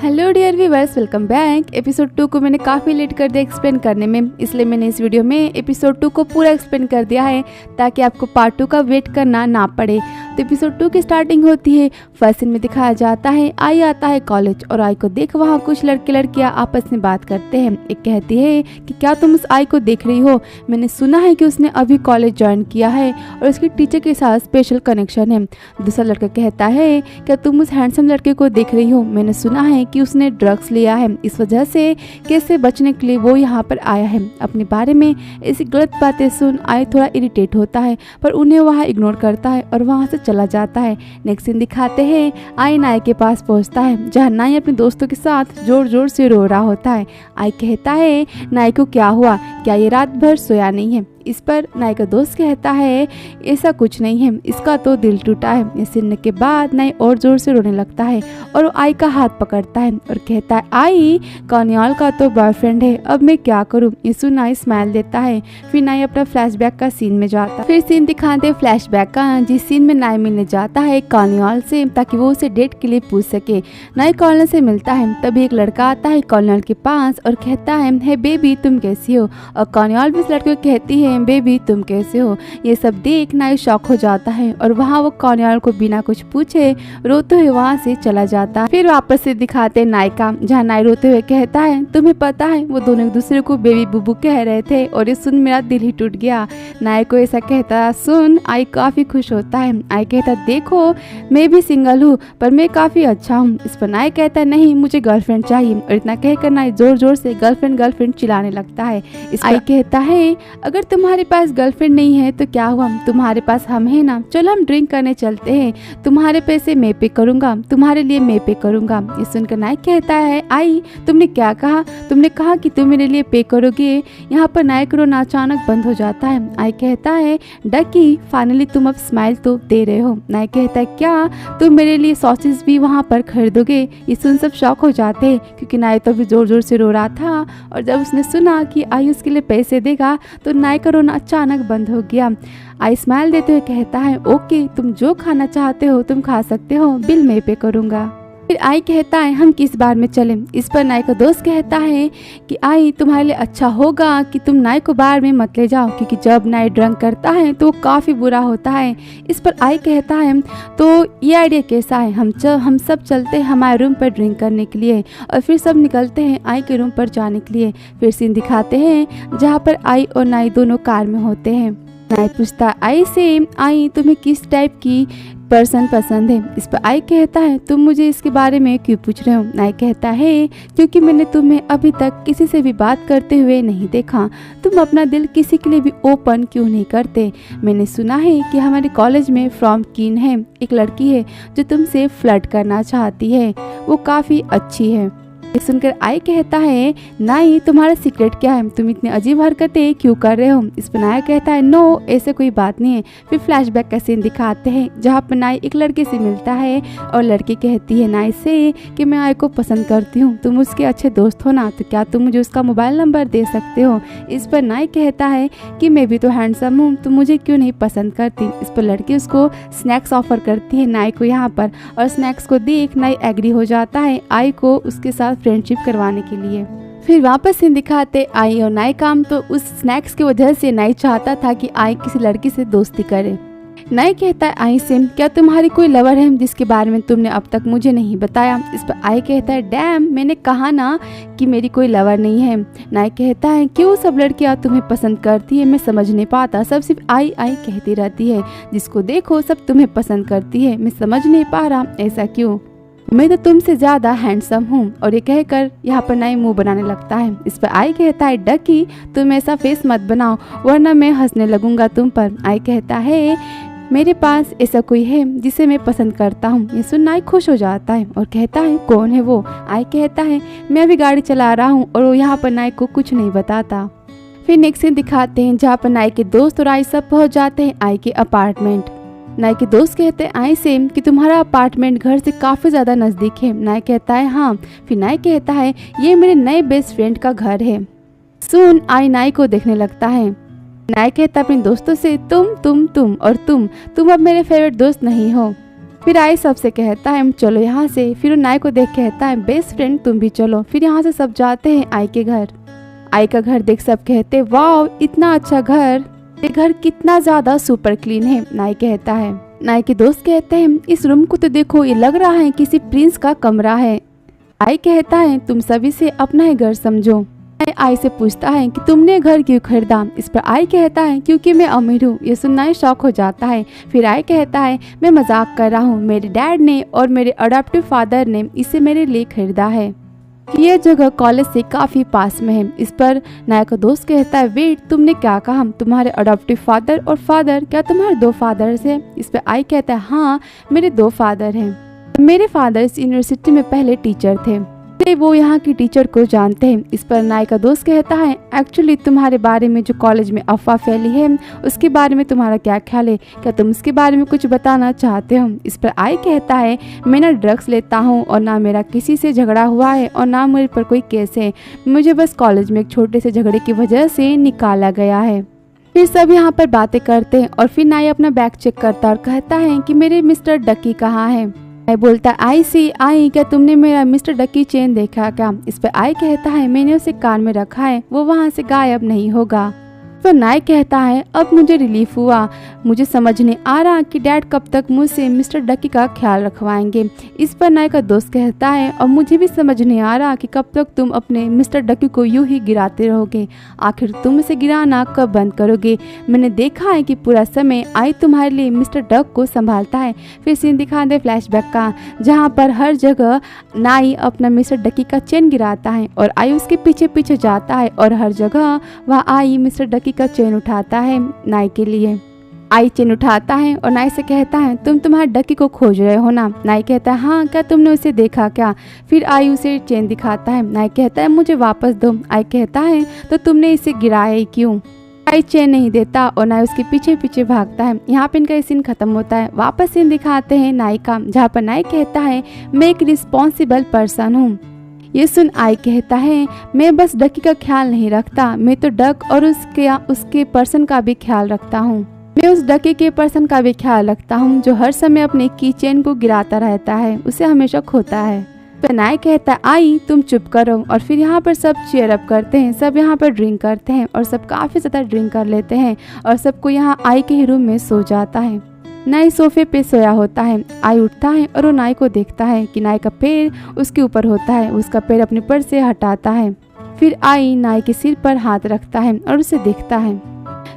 Hello dear viewers, welcome back. Episode 2 को मैंने काफ़ी लेट कर दिया एक्सप्लेन करने में, इसलिए मैंने इस वीडियो में एपिसोड 2 को पूरा एक्सप्लेन कर दिया है ताकि आपको पार्ट 2 का वेट करना ना पड़े। तो एपिसोड 2 की स्टार्टिंग होती है। फर्स्ट सीन में दिखाया जाता है आई आता है कॉलेज और आई को देख वहाँ कुछ लड़के लड़कियाँ आपस में बात करते हैं। एक कहती है कि क्या तुम उस आई को देख रही हो, मैंने सुना है कि उसने अभी कॉलेज ज्वाइन किया है और उसकी टीचर के साथ स्पेशल कनेक्शन है। दूसरा लड़का कहता है क्या तुम उस हैंडसम लड़के को देख रही हो, मैंने सुना है कि उसने ड्रग्स लिया है, इस वजह से कैसे बचने के लिए वो यहाँ पर आया है। अपने बारे में ऐसी गलत बातें सुन आई थोड़ा इरिटेट होता है पर उन्हें वहाँ इग्नोर करता है और वहाँ से चला जाता है। नेक्स्ट सीन दिखाते हैं आई नाई के पास पहुँचता है जहाँ नाई अपने दोस्तों के साथ जोर जोर से रो रहा होता है। आई कहता है नाई को क्या हुआ, क्या ये रात भर सोया नहीं है। इस पर नाई का दोस्त कहता है ऐसा कुछ नहीं है, इसका तो दिल टूटा है। ये सुनने के बाद नाई और जोर से रोने लगता है और वो आई का हाथ पकड़ता है और कहता है आई कन्याल का तो बॉयफ्रेंड है, अब मैं क्या करूँ। ये सुन नाई स्माइल देता है। फिर नाई अपना फ्लैशबैक का सीन में जाता है। फिर सीन दिखाते फ्लैशबैक का, जिस सीन में नाई मिलने जाता है कन्याल से ताकि वो उसे डेट के लिए पूछ सके। नाई कॉर्नल से मिलता है, तभी एक लड़का आता है कॉर्नल के पास और कहता है हे बेबी तुम कैसी हो, और कन्याल भी उस लड़के को कहती है बेबी तुम कैसे हो। ये सब देख नाई शॉक हो जाता है और वहाँ वो कन्याल को बिना कुछ पूछे रोते हुए वहाँ से चला जाता है। फिर वापस से दिखाते नाई का, जहाँ नाई रोते हुए कहता है तुम्हें पता है वो दोनों एक दूसरे को बेबी बुबू कह रहे थे और ये सुन मेरा दिल ही टूट गया। नाई को ऐसा कहता सुन आई काफी खुश होता है। आई कहता देखो मैं भी सिंगल हूँ पर मैं काफी अच्छा हूँ। इस पर नाई कहता नहीं मुझे गर्लफ्रेंड चाहिए और इतना कहकर नाई जोर जोर से गर्लफ्रेंड गर्लफ्रेंड चिल्लाने लगता है। इस आई कहता है अगर तुम्हारे पास गर्लफ्रेंड नहीं है तो क्या हुआ, तुम्हारे पास हम है ना, चलो हम ड्रिंक करने चलते हैं, तुम्हारे पैसे मैं पे करूंगा, तुम्हारे लिए मैं पे करूंगा। ये सुनकर नाई कहता है आई तुमने क्या कहा, तुमने कहा कि तुम मेरे लिए पे करोगे। यहाँ पर नाई का रोना अचानक बंद हो जाता है। आई कहता है डकी फाइनली तुम अब स्माइल तो दे रहे हो। नाई कहता है क्या तुम मेरे लिए सॉसेज भी वहाँ पर खरीदोगे। ये सुन सब शॉक हो जाते हैं क्योंकि नाई तो अभी जोर जोर से रो रहा था और जब उसने सुना कि आई उसके लिए पैसे देगा तो नाई का रोना अचानक बंद हो गया। आई स्माइल देते हुए कहता है ओके तुम जो खाना चाहते हो तुम खा सकते हो, बिल मैं पे करूँगा। फिर आई कहता है हम किस बार में चलें। इस पर नाई का दोस्त कहता है कि आई तुम्हारे लिए अच्छा होगा कि तुम नाई को बार में मत ले जाओ क्योंकि जब नाई ड्रंक करता है तो वो काफ़ी बुरा होता है। इस पर आई कहता है तो ये आइडिया कैसा है, हम सब चलते हैं हमारे रूम पर ड्रिंक करने के लिए और फिर सब निकलते हैं आई के रूम पर जाने के लिए। फिर सीन दिखाते हैं जहाँ पर आई और नाई दोनों कार में होते हैं। नाई पूछता आई से आई तुम्हें किस टाइप की पर्सन पसंद है। इस पर आई कहता है तुम मुझे इसके बारे में क्यों पूछ रहे हो। नाई कहता है क्योंकि मैंने तुम्हें अभी तक किसी से भी बात करते हुए नहीं देखा, तुम अपना दिल किसी के लिए भी ओपन क्यों नहीं करते। मैंने सुना है कि हमारे कॉलेज में फ्रॉम कीन है एक लड़की है जो तुमसे फ्लर्ट करना चाहती है, वो काफ़ी अच्छी है। सुनकर आई कहता है नाई तुम्हारा सीक्रेट क्या है, तुम इतनी अजीब हरकतें क्यों कर रहे हो। इस पर नाई कहता है नो ऐसे कोई बात नहीं है। फिर फ्लैशबैक का सीन दिखाते हैं जहाँ पर नाई एक लड़के से मिलता है और लड़की कहती है नाई से कि मैं आई को पसंद करती हूँ, तुम उसके अच्छे दोस्त हो ना, तो क्या तुम मुझे उसका मोबाइल नंबर दे सकते हो। इस पर नाई कहता है कि मैं भी तो हैंडसम हूँ, तुम मुझे क्यों नहीं पसंद करती। इस पर लड़की उसको स्नैक्स ऑफर करती है नाई को यहाँ पर और स्नैक्स को देख नाई एग्री हो जाता है आई को उसके साथ फ्रेंडशिप करवाने के लिए। फिर वापस से दिखाते आई और नाई काम, तो उस स्नैक्स की वजह से नाई चाहता था कि आई किसी लड़की से दोस्ती करे। नाई कहता है आई से क्या तुम्हारी कोई लवर है जिसके बारे में तुमने अब तक मुझे नहीं बताया। इस पर आई कहता है डैम मैंने कहा ना कि मेरी कोई लवर नहीं है। नाई कहता है क्यों सब लड़कियां तुम्हें पसंद करती है, मैं समझ नहीं पाता, सब सिर्फ आई आई कहती रहती है, जिसको देखो सब तुम्हें पसंद करती है, मैं समझ नहीं पा रहा ऐसा क्यों, मैं तो तुमसे ज्यादा हैंडसम हूँ। और ये कहकर यहाँ पर नाई मुंह बनाने लगता है। इस पर आई कहता है डकी तुम ऐसा फेस मत बनाओ वरना मैं हंसने लगूंगा तुम पर। आई कहता है मेरे पास ऐसा कोई है जिसे मैं पसंद करता हूँ। ये सुन नाई खुश हो जाता है और कहता है कौन है वो। आई कहता है मैं अभी गाड़ी चला रहा हूँ और वो यहाँ पर नाई को कुछ नहीं बताता। फिर नेक्स्ट सीन दिखाते हैं जहाँ पर नाई के दोस्त और आई सब पहुँच जाते हैं आई के अपार्टमेंट। नाई के दोस्त कहते हैं आई से कि तुम्हारा अपार्टमेंट घर से काफ़ी ज़्यादा नज़दीक है। नाई कहता है हाँ। फिर नाई कहता है ये मेरे नए बेस्ट फ्रेंड का घर है। सुन आई नाई को देखने लगता है। नाई कहता है अपने दोस्तों से तुम और तुम अब मेरे फेवरेट दोस्त नहीं हो। फिर आई सबसे कहता है चलो यहाँ से। फिर वो नाई को देख कहता है बेस्ट फ्रेंड तुम भी चलो। फिर यहाँ से सब जाते हैं आई के घर। आई का घर देख सब कहते वाओ इतना अच्छा घर, ये घर कितना ज्यादा सुपर क्लीन है। नाई कहता है, नाई के दोस्त कहते हैं इस रूम को तो देखो, ये लग रहा है किसी प्रिंस का कमरा है। आई कहता है तुम सभी से अपना ही घर समझो। आई से पूछता है कि तुमने घर क्यों खरीदा। इस पर आई कहता है क्योंकि मैं अमीर हूँ। ये सुनना ही शौक हो जाता है। फिर आई कहता है मैं मजाक कर रहा हूँ, मेरे डैड ने और मेरे अडॉप्टिव फादर ने इसे मेरे लिए खरीदा है। यह जगह कॉलेज से काफी पास में है। इस पर नाया का दोस्त कहता है वेट तुमने क्या कहा, तुम्हारे अडॉप्टिव फादर और फादर, क्या तुम्हारे 2 फादर्स हैं। इस पर आई कहता है हाँ मेरे 2 फादर हैं। मेरे फादर इस यूनिवर्सिटी में पहले टीचर थे, वो यहाँ की टीचर को जानते हैं। इस पर नाई का दोस्त कहता है एक्चुअली तुम्हारे बारे में जो कॉलेज में अफवाह फैली है उसके बारे में तुम्हारा क्या ख्याल है, क्या तुम उसके बारे में कुछ बताना चाहते हो। इस पर आई कहता है मैं ना ड्रग्स लेता हूँ और ना मेरा किसी से झगड़ा हुआ है और ना मेरे पर कोई केस है, मुझे बस कॉलेज में एक छोटे से झगड़े की वजह से निकाला गया है। फिर सब यहाँ पर बातें करते हैं और फिर नाई अपना बैग चेक करता और कहता है कि मेरे मिस्टर डकी कहाँ है। आई बोलता है आई सी आई क्या तुमने मेरा मिस्टर डकी चेन देखा क्या। इस पर आई कहता है मैंने उसे कार में रखा है, वो वहाँ से गायब नहीं होगा। तो नाई कहता है अब मुझे रिलीफ हुआ, मुझे समझ नहीं आ रहा कि डैड कब तक मुझसे मिस्टर डकी का ख्याल रखवाएंगे। इस पर नाई का दोस्त कहता है और मुझे भी समझ नहीं आ रहा कि कब तक तुम अपने मिस्टर डकी को यूं ही गिराते रहोगे, आखिर तुम इसे गिराना कब बंद करोगे। मैंने देखा है कि पूरा समय आई तुम्हारे लिए मिस्टर डक को संभालता है। फिर सीन दिखा दे फ्लैशबैक का, जहाँ पर हर जगह नाई अपना मिस्टर डकी का चेन गिराता है और आई उसके पीछे पीछे जाता है और हर जगह वह आई मिस्टर डकी का चेन उठाता है नाई के लिए। आई चेन उठाता है और नाई से कहता है तुम तुम्हारे डकी को खोज रहे हो ना। नाई कहता है हाँ क्या तुमने उसे देखा क्या। फिर आई उसे चेन दिखाता है। नाई कहता है मुझे वापस दो। आई कहता है तो तुमने इसे गिराया ही क्यों। आई चेन नहीं देता और नाई उसके पीछे पीछे भागता है। यहाँ पे इनका सीन खत्म होता है। वापस सीन दिखाते हैं नाई का, जहाँ पर नाई कहता है मैं एक रिस्पॉन्सिबल पर्सन हूँ। ये सुन आई कहता है मैं बस डकी का ख्याल नहीं रखता, मैं तो डक और उसके पर्सन का भी ख्याल रखता हूँ। मैं उस डकी के पर्सन का भी ख्याल रखता हूँ जो हर समय अपने की चेन को गिराता रहता है, उसे हमेशा खोता है। तो नाई कहता है आई तुम चुप करो। और फिर यहाँ पर सब चीयर अप करते हैं, सब यहाँ पर ड्रिंक करते हैं और सब काफ़ी ज़्यादा ड्रिंक कर लेते हैं और सबको यहाँ आई के ही रूम में सो जाता है। नाई सोफे पे सोया होता है। आई उठता है और वो नाई को देखता है कि नाई का पैर उसके ऊपर होता है, उसका पैर अपने पर से हटाता है। फिर आई नाई के सिर पर हाथ रखता है और उसे देखता है।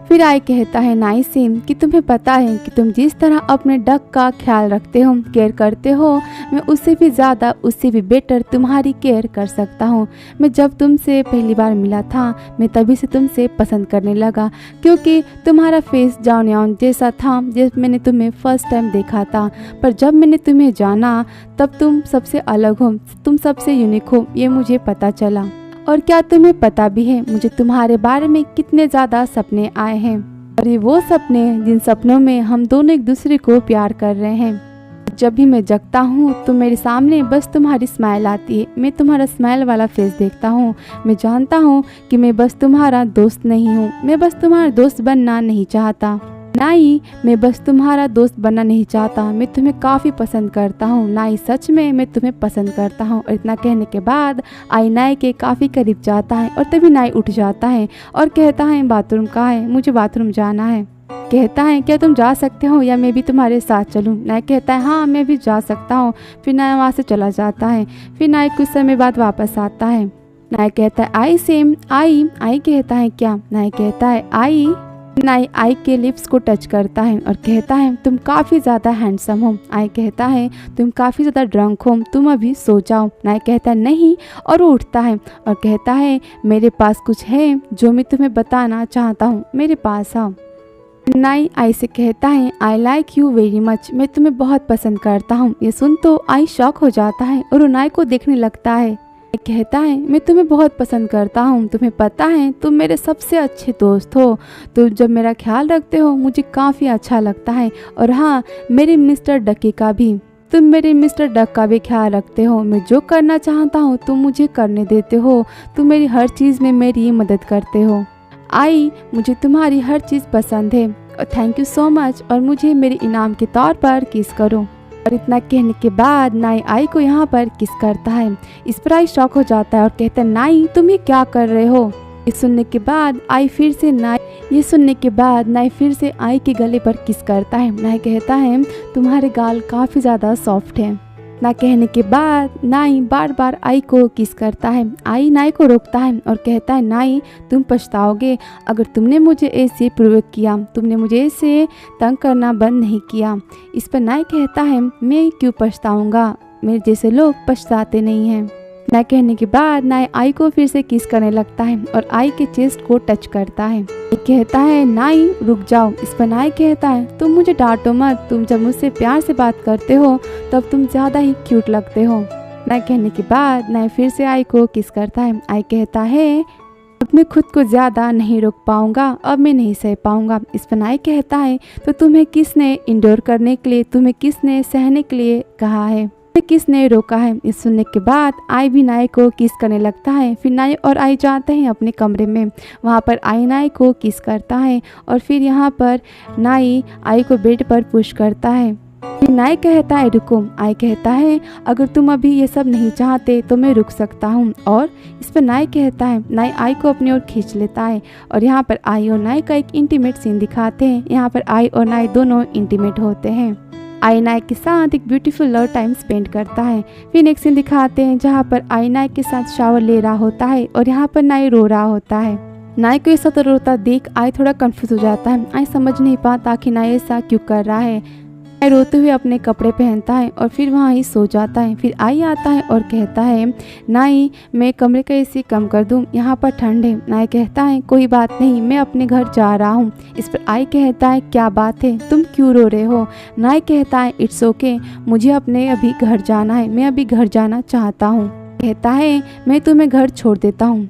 फिर आई कहता है नाई से कि तुम्हें पता है कि तुम जिस तरह अपने डक का ख्याल रखते हो, केयर करते हो, मैं उससे भी ज़्यादा उससे भी बेटर तुम्हारी केयर कर सकता हूँ। मैं जब तुमसे पहली बार मिला था मैं तभी से तुमसे पसंद करने लगा, क्योंकि तुम्हारा फेस जान जैसा था जब मैंने तुम्हें फर्स्ट टाइम देखा था। पर जब मैंने तुम्हें जाना तब तुम सबसे अलग हो, तुम सबसे यूनिक हो, ये मुझे पता चला। और क्या तुम्हें पता भी है मुझे तुम्हारे बारे में कितने ज़्यादा सपने आए हैं, और ये वो सपने जिन सपनों में हम दोनों एक दूसरे को प्यार कर रहे हैं। जब भी मैं जगता हूँ तो मेरे सामने बस तुम्हारी स्माइल आती है, मैं तुम्हारा स्माइल वाला फेस देखता हूँ। मैं जानता हूँ कि मैं बस तुम्हारा दोस्त नहीं हूँ, मैं बस तुम्हारा दोस्त बनना नहीं चाहता। नाई मैं बस तुम्हारा दोस्त बनना नहीं चाहता, मैं तुम्हें काफ़ी पसंद करता हूँ। नाई सच में मैं तुम्हें पसंद करता हूँ। और इतना कहने के बाद आई नाई के काफ़ी करीब जाता है और तभी नाई उठ जाता है और कहता है बाथरूम कहाँ है, मुझे बाथरूम जाना है। कहता है क्या तुम जा सकते हो या मैं भी तुम्हारे साथ चलूं। नाई कहता है हाँ मैं भी जा सकता हूँ। फिर नाई वहाँ से चला जाता है। फिर नाई कुछ समय बाद वापस आता है। नाई कहता है आई सेम आई। आई कहता है क्या। नाई कहता है आई। नाई आई के लिप्स को टच करता है और कहता है तुम काफ़ी ज़्यादा हैंडसम हो। आई कहता है तुम काफ़ी ज़्यादा ड्रंक हो, तुम अभी सो जाओ। नाई कहता है नहीं, और वो उठता है और कहता है मेरे पास कुछ है जो मैं तुम्हें बताना चाहता हूँ, मेरे पास आओ। नाई आई से कहता है I like you very much, मैं तुम्हें बहुत पसंद करता हूँ। ये सुन तो आई शॉक हो जाता है और वो नाई को देखने लगता है। कहता है मैं तुम्हें बहुत पसंद करता हूँ, तुम्हें पता है तुम मेरे सबसे अच्छे दोस्त हो, तुम जब मेरा ख्याल रखते हो मुझे काफ़ी अच्छा लगता है। और हाँ मेरे मिस्टर डकी का भी, तुम मेरे मिस्टर डक का भी ख्याल रखते हो। मैं जो करना चाहता हूँ तुम मुझे करने देते हो, तुम मेरी हर चीज़ में मेरी मदद करते हो। आई मुझे तुम्हारी हर चीज़ पसंद है और थैंक यू सो मच, और मुझे मेरे इनाम के तौर पर किस करो। और इतना कहने के बाद नाई आई को यहाँ पर किस करता है। इस पर आई शॉक हो जाता है और कहता है नाई तुम ये क्या कर रहे हो। ये सुनने के बाद नाई फिर से आई के गले पर किस करता है। नाई कहता है तुम्हारे गाल काफ़ी ज़्यादा सॉफ्ट हैं। ना कहने के बाद नाई बार बार आई को किस करता है। आई नाई को रोकता है और कहता है नाई तुम पछताओगे अगर तुमने मुझे ऐसे प्रोवोक किया, तुमने मुझे ऐसे तंग करना बंद नहीं किया। इस पर नाई कहता है मैं क्यों पछताऊँगा, मेरे जैसे लोग पछताते नहीं हैं। ना कहने के बाद नाई आई को फिर से किस करने लगता है और आई के चेस्ट को टच करता है। कहता है नाई रुक जाओ। इस पर नाई कहता है तुम मुझे डांटो मत, तुम जब मुझसे प्यार से बात करते हो तब तुम ज़्यादा ही क्यूट लगते हो। ना कहने के बाद नाई फिर से आई को किस करता है। आई कहता है अब मैं खुद को ज़्यादा नहीं रोक पाऊँगा, अब मैं नहीं सह पाऊँगा। इस पर नाई कहता है तो तुम्हें किसने इंडोर करने के लिए, तुम्हें किसने सहने के लिए कहा है, किसने रोका है। इस सुनने के बाद आई भी नाई को किस करने लगता है। फिर नाई और आई जाते हैं अपने कमरे में, वहाँ पर आई नाई को किस करता है और फिर यहाँ पर नाई आई को बेड पर पुश करता है। फिर नाई कहता है रुको। आई कहता है अगर तुम अभी ये सब नहीं चाहते तो मैं रुक सकता हूँ। और इस पर नाई कहता है, नाई आई को अपनी ओर खींच लेता है और यहाँ पर आई और नाई का एक इंटीमेट सीन दिखाते हैं। यहाँ पर आई और नाई दोनों इंटीमेट होते हैं। आई नाई के साथ एक ब्यूटीफुल लव टाइम स्पेंड करता है। फिर एक सीन दिखाते हैं जहाँ पर आई नाई के साथ शावर ले रहा होता है और यहाँ पर नाई रो रहा होता है। नाई को ऐसा रोता देख आई थोड़ा कंफ्यूज हो जाता है। आई समझ नहीं पाता कि नाई ऐसा क्यों कर रहा है। नाई रोते हुए अपने कपड़े पहनता है और फिर वहाँ ही सो जाता है। फिर आई आता है और कहता है नाई मैं कमरे का एसी कम कर दूँ, यहाँ पर ठंड है। नाई कहता है कोई बात नहीं, मैं अपने घर जा रहा हूँ। इस पर आई कहता है क्या बात है, तुम क्यों रो रहे हो। नाई कहता है इट्स ओके, मुझे अपने अभी घर जाना है, मैं अभी घर जाना चाहता हूँ। कहता है मैं तुम्हें घर छोड़ देता हूँ।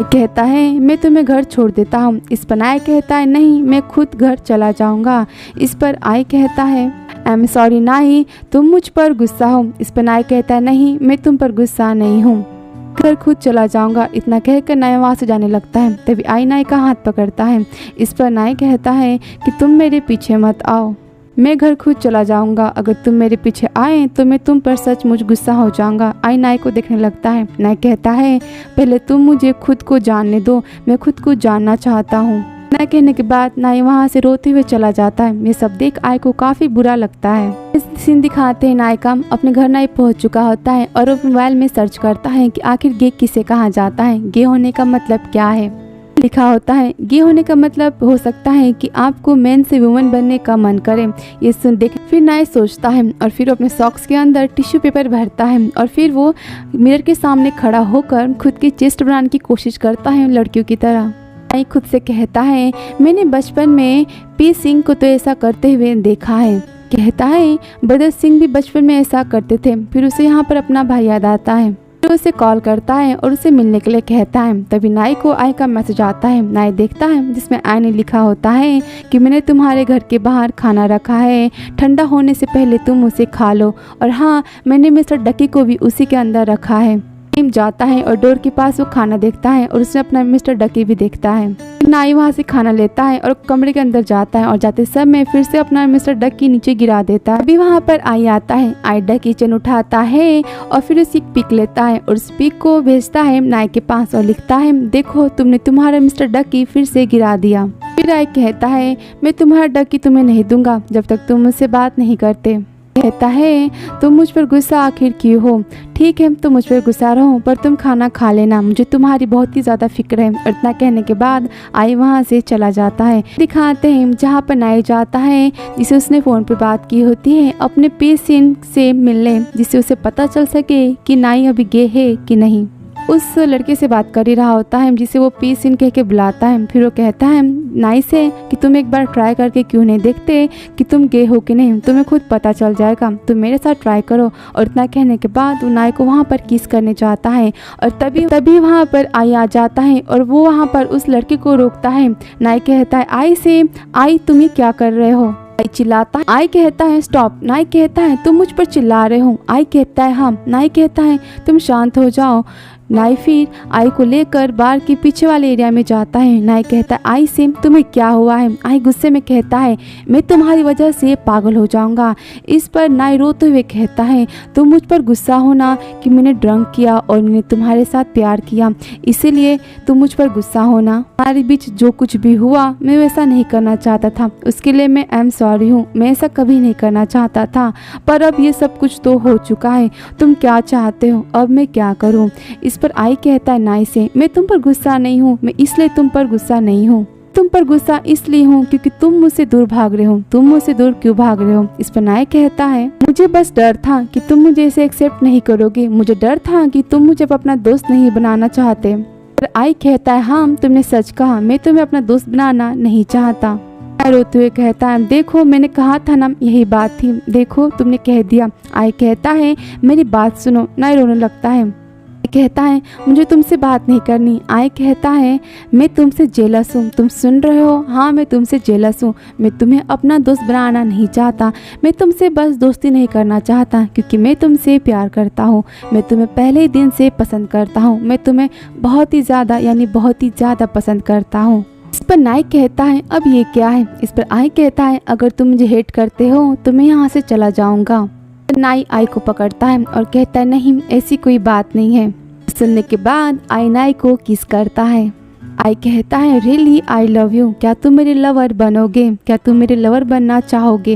कहता है मैं तुम्हें घर छोड़ देता हूँ। इस पर नाई कहता है नहीं, मैं खुद घर चला जाऊँगा। इस पर आई कहता है आई एम सॉरी नाई, तुम मुझ पर गुस्सा हो। इस पर नाई कहता है नहीं, मैं तुम पर गुस्सा नहीं हूँ, घर खुद चला जाऊँगा। इतना कहकर नाई वहाँ से जाने लगता है। तभी आई नाई का हाथ पकड़ता है। इस पर नाई कहता है कि तुम मेरे पीछे मत आओ, मैं घर खुद चला जाऊंगा। अगर तुम मेरे पीछे आए तो मैं तुम पर सचमुच गुस्सा हो जाऊंगा। आई नाई को देखने लगता है। नाई कहता है पहले तुम मुझे खुद को जानने दो, मैं खुद को जानना चाहता हूँ। नाई कहने के बाद नाई वहाँ से रोते हुए चला जाता है। ये सब देख आई को काफ़ी बुरा लगता है। इस सीन दिखाते हैं नाई का अपने घर नाई पहुँच चुका होता है और वो मोबाइल में सर्च करता है कि आखिर गे किसे कहा जाता है, गे होने का मतलब क्या है। लिखा होता है गे होने का मतलब हो सकता है कि आपको मैन से वुमन बनने का मन करे। ये सुन देख फिर नाई सोचता है और फिर अपने सॉक्स के अंदर टिश्यू पेपर भरता है और फिर वो मिरर के सामने खड़ा होकर खुद की चेस्ट बनाने की कोशिश करता है लड़कियों की तरह। नाई खुद से कहता है मैंने बचपन में पी सिंह को तो ऐसा करते हुए देखा है। कहता है ब्रदर सिंह भी बचपन में ऐसा करते थे। फिर उसे यहाँ पर अपना भाई याद आता है। उसे कॉल करता है और उसे मिलने के लिए कहता है। तभी नाई को आई का मैसेज आता है। नाई देखता है जिसमें आई ने लिखा होता है कि मैंने तुम्हारे घर के बाहर खाना रखा है, ठंडा होने से पहले तुम उसे खा लो। और हाँ, मैंने मिस्टर डकी को भी उसी के अंदर रखा है। टीम जाता है और डोर के पास वो खाना देखता है और उसने अपना मिस्टर डकी भी देखता है। नाई वहाँ से खाना लेता है और कमरे के अंदर जाता है और जाते समय फिर से अपना मिस्टर डकी नीचे गिरा देता है। अभी वहाँ पर आई आता है। आई डकी चेन उठाता है और फिर उसकी पिक लेता है और उस पिक को भेजता है नाई के पास और लिखता है देखो तुमने तुम्हारा मिस्टर डकी फिर से गिरा दिया। फिर आई कहता है मैं तुम्हारा डकी तुम्हें नहीं दूंगा जब तक तुम मुझसे बात नहीं करते। कहता है तुम मुझ पर गुस्सा आखिर क्यों हो। ठीक है तुम मुझ पर गुस्सा रहो पर तुम खाना खा लेना, मुझे तुम्हारी बहुत ही ज़्यादा फिक्र है। और इतना कहने के बाद आई वहाँ से चला जाता है। दिखाते हैं जहाँ पर नाई जाता है जिसे उसने फ़ोन पर बात की होती है अपने पेशेंट से मिलने, जिससे उसे पता चल सके कि नाई अभी गे है कि नहीं। उस लड़के से बात कर ही रहा होता है जिसे वो पीस इन कह के बुलाता है। फिर वो कहता है नाई से कि तुम एक बार ट्राई करके क्यों नहीं देखते कि तुम गे हो कि नहीं, तुम्हें खुद पता चल जाएगा, तुम मेरे साथ ट्राई करो। और इतना कहने के बाद वो नाई को वहाँ पर किस करने चाहता है और तभी वहाँ पर आई आ जाता है और वो वहाँ पर उस लड़के को रोकता है। नाई कहता है आई से आई तुम ये क्या कर रहे हो। आई चिल्लाता है। आई कहता है स्टॉप। नाई कहता है तुम मुझ पर चिल्ला रहे हो। आई कहता है हाँ। नाई कहता है तुम शांत हो जाओ। नाई फिर आई को लेकर बार के पीछे वाले एरिया में जाता है। नाई कहता है आई से तुम्हें क्या हुआ है। आई गुस्से में कहता है मैं तुम्हारी वजह से पागल हो जाऊंगा। इस पर नाई रोते हुए कहता है तुम मुझ पर गुस्सा हो ना कि मैंने ड्रंक किया और मैंने तुम्हारे साथ प्यार किया, इसीलिए तुम मुझ पर गुस्सा हो ना। हमारे बीच जो कुछ भी हुआ मैं वैसा नहीं करना चाहता था, उसके लिए मैं एम सॉरी हूँ। मैं ऐसा कभी नहीं करना चाहता था, पर अब ये सब कुछ तो हो चुका है। तुम क्या चाहते हो, अब मैं क्या करूँ। इस पर आई कहता है नाई से मैं तुम पर गुस्सा नहीं हूँ, मैं इसलिए तुम पर गुस्सा नहीं हूँ। तुम पर गुस्सा इसलिए हूँ क्योंकि तुम मुझसे दूर भाग रहे हो। तुम मुझसे दूर क्यों भाग रहे हो। इस पर नाई कहता है मुझे बस डर था कि तुम मुझे इसे एक्सेप्ट नहीं करोगे, मुझे डर था कि तुम मुझे अपना दोस्त नहीं बनाना चाहते। पर आई कहता है हाँ तुमने सच कहा, मैं तुम्हें अपना दोस्त बनाना नहीं चाहता। रोते हुए कहता है देखो मैंने कहा था ना यही बात थी, देखो तुमने कह दिया। आई कहता है मेरी बात सुनो। नाई रोने लगता है। कहता है मुझे तुमसे बात नहीं करनी। आई कहता है मैं तुमसे जेलस हूँ। तुम सुन रहे हो, हाँ मैं तुमसे जेलस हूँ। मैं तुम्हें अपना दोस्त बनाना नहीं चाहता, मैं तुमसे बस दोस्ती नहीं करना चाहता क्योंकि मैं तुमसे प्यार करता हूँ। मैं तुम्हें पहले दिन से पसंद करता हूँ, मैं तुम्हें बहुत ही ज़्यादा यानी बहुत ही ज़्यादा पसंद करता हूँ। इस पर नाई कहता है अब ये क्या है। इस पर आई कहता है अगर तुम मुझे हेट करते हो तो मैं यहाँ से चला जाऊँगा। नाई आई को पकड़ता है और कहता है नहीं ऐसी कोई बात नहीं है। सुनने के बाद आई नाई को किस करता है। आई कहता है रियली आई लव यू, क्या तुम मेरे लवर बनोगे, क्या तुम मेरे लवर बनना चाहोगे।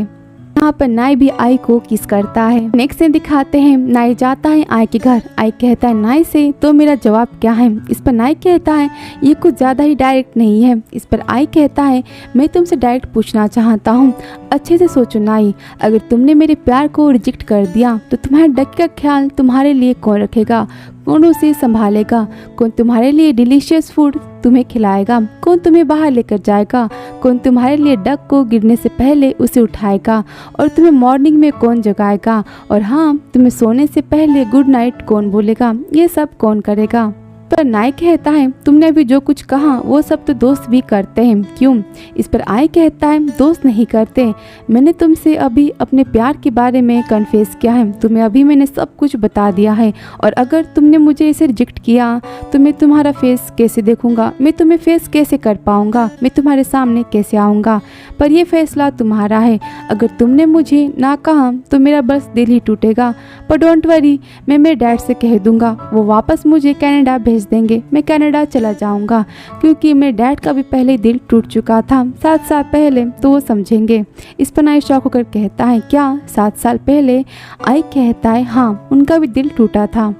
यहाँ पर नाई भी आई को किस करता है। नेक्स्ट सीन दिखाते हैं नाई जाता है आई के घर। आई कहता है नाई से तो मेरा जवाब क्या है। इस पर नाई कहता है ये कुछ ज़्यादा ही डायरेक्ट नहीं है। इस पर आई कहता है मैं तुमसे डायरेक्ट पूछना चाहता हूँ, अच्छे से सोचो नाई, अगर तुमने मेरे प्यार को रिजेक्ट कर दिया तो तुम्हारे डक का ख्याल तुम्हारे लिए कौन रखेगा, कौन उसे संभालेगा, कौन तुम्हारे लिए डिलीशियस फूड तुम्हें खिलाएगा, कौन तुम्हें बाहर लेकर जाएगा, कौन तुम्हारे लिए डक को गिरने से पहले उसे उठाएगा और तुम्हें मॉर्निंग में कौन जगाएगा, और हाँ तुम्हें सोने से पहले गुड नाइट कौन बोलेगा, ये सब कौन करेगा। पर नाई कहता है तुमने अभी जो कुछ कहा वो सब तो दोस्त भी करते हैं, क्यों। इस पर आई कहता है दोस्त नहीं करते, मैंने तुमसे अभी अपने प्यार के बारे में कन्फेस किया है, तुम्हें अभी मैंने सब कुछ बता दिया है, और अगर तुमने मुझे इसे रिजेक्ट किया तो मैं तुम्हारा फेस कैसे देखूंगा, मैं तुम्हें फेस कैसे कर पाऊंगा, मैं तुम्हारे सामने कैसे आऊँगा। पर यह फैसला तुम्हारा है, अगर तुमने मुझे ना कहा तो मेरा बस दिल ही टूटेगा। पर डोंट वरी, मैं मेरे डैड से कह दूंगा, वो वापस मुझे कनाडा भेज देंगे, मैं कनाडा चला जाऊंगा क्योंकि मेरे डैड का भी पहले दिल टूट चुका था 7 साल पहले, तो वो समझेंगे। इस पर नाई शॉक होकर कहता है क्या 7 साल पहले। आई कहता है हाँ उनका भी दिल टूटा था।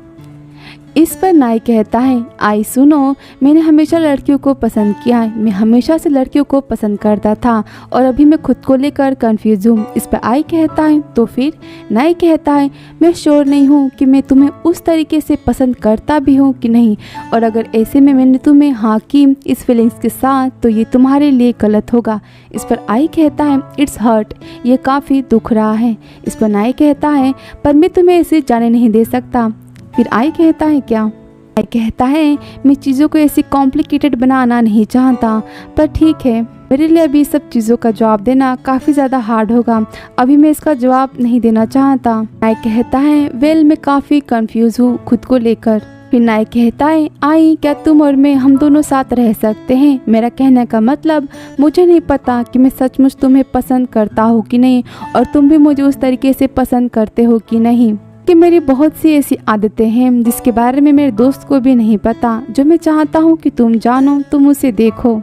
इस पर नाई कहता है आई सुनो, मैंने हमेशा लड़कियों को पसंद किया है, मैं हमेशा से लड़कियों को पसंद करता था और अभी मैं खुद को लेकर कंफ्यूज हूँ। इस पर आई कहता है तो फिर। नाई कहता है मैं श्योर नहीं हूँ कि मैं तुम्हें उस तरीके से पसंद करता भी हूँ कि नहीं, और अगर ऐसे में मैंने तुम्हें हाँ की इस फीलिंग्स के साथ तो ये तुम्हारे लिए गलत होगा। इस पर आई कहता है इट्स हर्ट, ये काफ़ी दुख रहा है। इस पर नाई कहता है पर मैं तुम्हें ऐसे जाने नहीं दे सकता। फिर आई कहता है क्या। आई कहता है मैं चीज़ों को ऐसी कॉम्प्लिकेटेड बनाना नहीं चाहता, पर ठीक है मेरे लिए अभी सब चीज़ों का जवाब देना काफ़ी ज़्यादा हार्ड होगा, अभी मैं इसका जवाब नहीं देना चाहता। आई कहता है वेल मैं काफ़ी कंफ्यूज हूँ खुद को लेकर। फिर नाई कहता है आई क्या तुम और मैं हम दोनों साथ रह सकते हैं। मेरा कहने का मतलब मुझे नहीं पता कि मैं सचमुच तुम्हें पसंद करता हूँ कि नहीं, और तुम भी मुझे उस तरीके से पसंद करते हो कि नहीं, कि मेरी बहुत सी ऐसी आदतें हैं जिसके बारे में मेरे दोस्त को भी नहीं पता, जो मैं चाहता हूँ कि तुम जानो, तुम उसे देखो।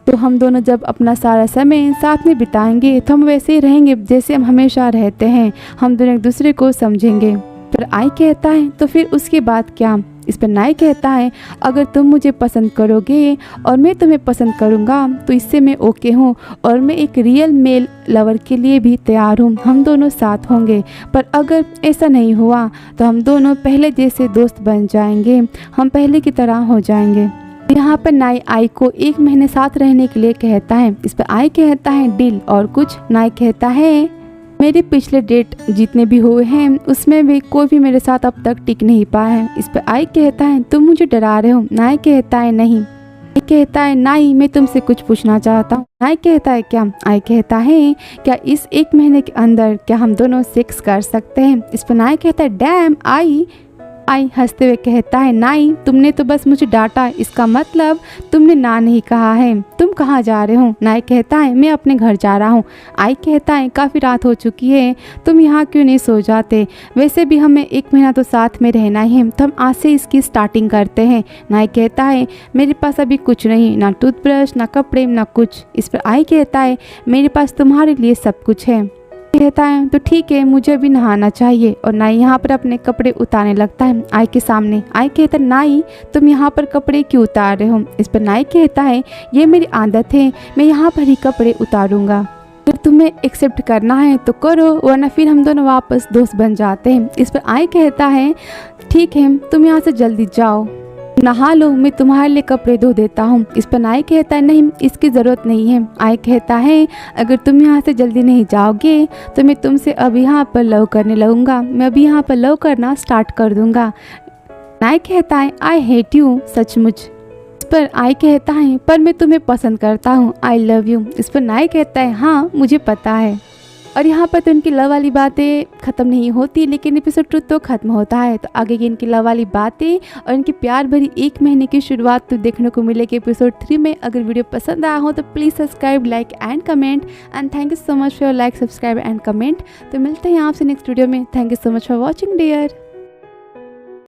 तो हम दोनों जब अपना सारा समय साथ में बिताएंगे तो हम वैसे ही रहेंगे जैसे हम हमेशा रहते हैं, हम दोनों एक दूसरे को समझेंगे। पर आई कहता है तो फिर उसके बाद क्या। इस पर नाई कहता है अगर तुम मुझे पसंद करोगे और मैं तुम्हें पसंद करूँगा तो इससे मैं ओके हूँ, और मैं एक रियल मेल लवर के लिए भी तैयार हूँ, हम दोनों साथ होंगे। पर अगर ऐसा नहीं हुआ तो हम दोनों पहले जैसे दोस्त बन जाएंगे, हम पहले की तरह हो जाएंगे। यहाँ पर नाई आई को 1 महीने साथ रहने के लिए कहता है। इस पर आई कहता है डील। और कुछ। नाई कहता है मेरे पिछले डेट जितने भी हुए हैं उसमें भी कोई भी मेरे साथ अब तक टिक नहीं पाया है। इस पर आई कहता है तुम मुझे डरा रहे हो। नाई कहता है नहीं। आई कहता है नाई मैं तुमसे कुछ पूछना चाहता हूँ। नाई कहता है क्या। आई कहता है क्या इस 1 महीने के अंदर क्या हम दोनों सेक्स कर सकते हैं। इस पर नाई कहता है डैम आई आई हंसते हुए कहता है, नाई तुमने तो बस मुझे डांटा, इसका मतलब तुमने ना नहीं कहा है। तुम कहाँ जा रहे हो? नाई कहता है, मैं अपने घर जा रहा हूँ। आई कहता है, काफ़ी रात हो चुकी है, तुम यहाँ क्यों नहीं सो जाते? वैसे भी हमें 1 महीना तो साथ में रहना है, तो हम आज से इसकी स्टार्टिंग करते हैं। नाई कहता है, मेरे पास अभी कुछ नहीं, ना टूथब्रश, ना कपड़े, ना कुछ। इस पर आई कहता है, मेरे पास तुम्हारे लिए सब कुछ है। कहता है, तो ठीक है, मुझे अभी नहाना चाहिए। और नाई यहाँ पर अपने कपड़े उतारने लगता है आई के सामने। आई कहता है, नाई तुम यहाँ पर कपड़े क्यों उतार रहे हो? इस पर नाई कहता है, ये मेरी आदत है, मैं यहाँ पर ही कपड़े उतारूंगा। अगर तुम्हें एक्सेप्ट करना है तो करो, वरना फिर हम दोनों वापस दोस्त बन जाते हैं। इस पर आई कहता है, ठीक है, तुम यहाँ से जल्दी जाओ, नहा लो, मैं तुम्हारे लिए कपड़े धो देता हूँ। इस पर नाई कहता है, नहीं, इसकी ज़रूरत नहीं है। आई कहता है, अगर तुम यहाँ से जल्दी नहीं जाओगे तो मैं तुमसे अब यहाँ पर लव करने लगूंगा, मैं अभी यहाँ पर लव करना स्टार्ट कर दूंगा। नाई कहता है, आई हेट यू, सचमुच। इस पर आई कहता है, पर मैं तुम्हें पसंद करता हूँ, आई लव यू। इस पर नाई कहता है, हाँ मुझे पता है। और यहाँ पर तो इनकी लव वाली बातें ख़त्म नहीं होती, लेकिन एपिसोड 2 तो ख़त्म होता है। तो आगे की इनकी लव वाली बातें और इनकी प्यार भरी 1 महीने की शुरुआत तो देखने को मिलेगी एपिसोड 3 में। अगर वीडियो पसंद आया हो तो please subscribe, like and comment. And thank you so much for your like, subscribe and comment. तो मिलते हैं आपसे नेक्स्ट वीडियो में। Thank you so much for watching dear.